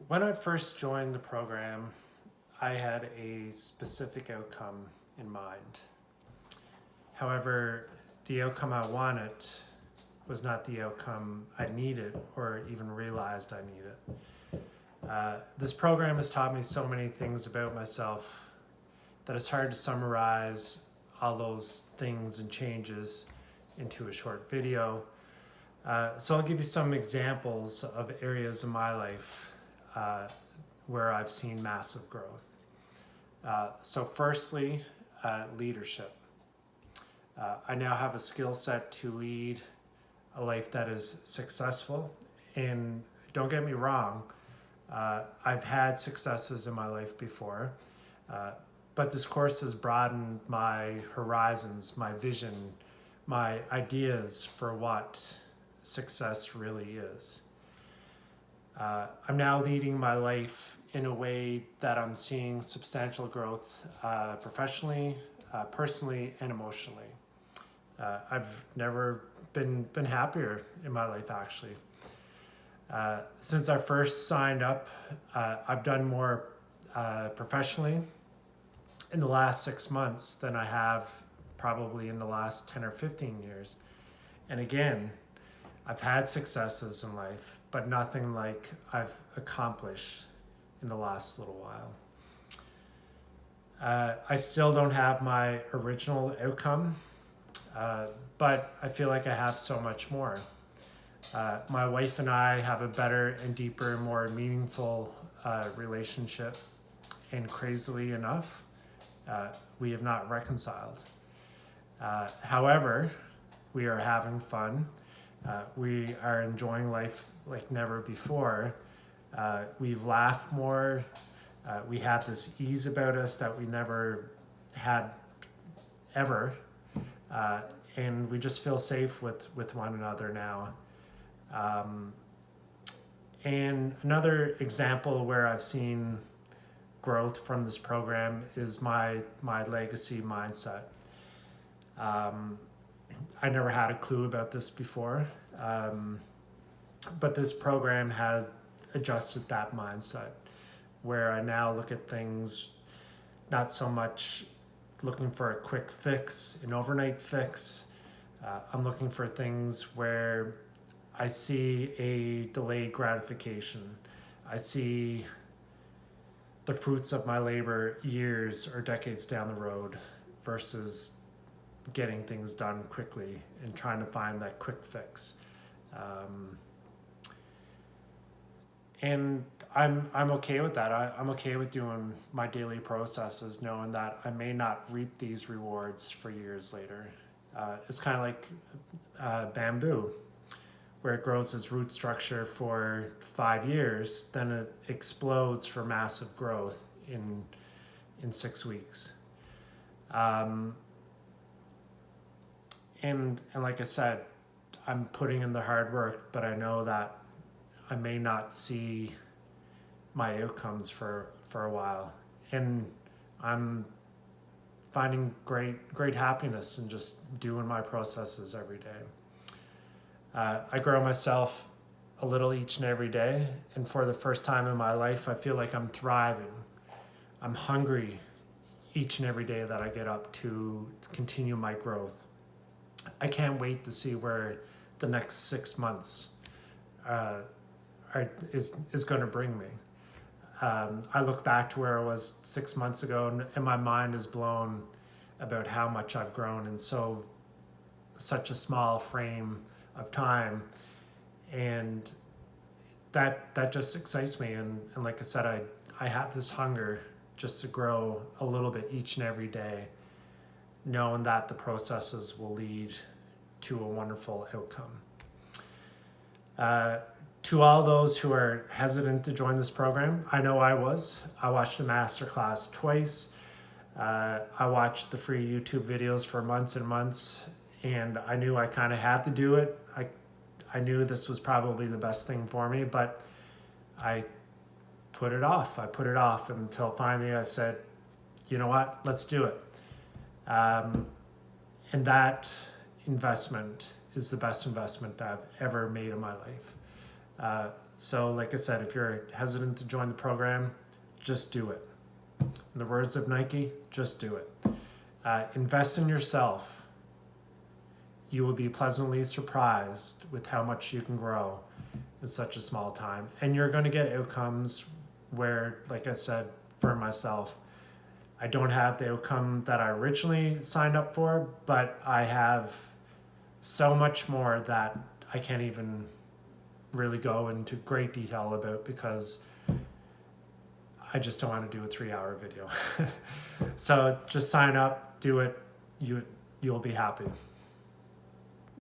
When I first joined the program, I had a specific outcome in mind. However, the outcome I wanted was not the outcome I needed or even realized I needed. This program has taught me so many things about myself that it's hard to summarize all those things and changes into a short video. So I'll give you some examples of areas of my life where I've seen massive growth. So firstly, leadership. I now have a skill set to lead a life that is successful. And don't get me wrong, I've had successes in my life before, but this course has broadened my horizons, my vision, my ideas for what success really is. I'm now leading my life in a way that I'm seeing substantial growth professionally, personally, and emotionally. I've never been happier in my life, actually. Since I first signed up, I've done more professionally in the last 6 months than I have probably in the last 10 or 15 years. And again, I've had successes in life, but nothing like I've accomplished in the last little while. I still don't have my original outcome, but I feel like I have so much more. My wife and I have a better and deeper, more meaningful relationship, and crazily enough, we have not reconciled. However, we are having fun. We are enjoying life like never before. We've laughed more. We have this ease about us that we never had ever. And we just feel safe with one another now. And another example where I've seen growth from this program is my legacy mindset. I never had a clue about this before, but this program has adjusted that mindset where I now look at things not so much looking for a quick fix, an overnight fix. I'm looking for things where I see a delayed gratification. I see the fruits of my labor years or decades down the road versus getting things done quickly and trying to find that quick fix. And I'm okay with that. I'm okay with doing my daily processes, knowing that I may not reap these rewards for years later. It's kind of like bamboo, where it grows its root structure for 5 years, then it explodes for massive growth in 6 weeks. And like I said, I'm putting in the hard work, but I know that I may not see my outcomes for a while. And I'm finding great happiness in just doing my processes every day. I grow myself a little each and every day, and for the first time in my life, I feel like I'm thriving. I'm hungry each and every day that I get up to continue my growth. I can't wait to see where the next 6 months is going to bring me. I look back to where I was 6 months ago, and my mind is blown about how much I've grown in such a small frame of time, and that just excites me. And like I said, I have this hunger just to grow a little bit each and every day, knowing that the processes will lead to a wonderful outcome. To all those who are hesitant to join this program, I know I was. I watched the MASTERCLASS twice. I watched the free YouTube videos for months and months, and I knew I kind of had to do it. I knew this was probably the best thing for me, but I put it off. I put it off until finally I said, you know what, let's do it. And that investment is the best investment I've ever made in my life. So like I said, if you're hesitant to join the program, just do it. In the words of Nike, just do it. Invest in yourself. You will be pleasantly surprised with how much you can grow in such a small time. And you're going to get outcomes where, like I said, for myself, I don't have the outcome that I originally signed up for, but I have so much more that I can't even really go into great detail about because I just don't want to do a 3-hour video. So just sign up, do it, you'll be happy.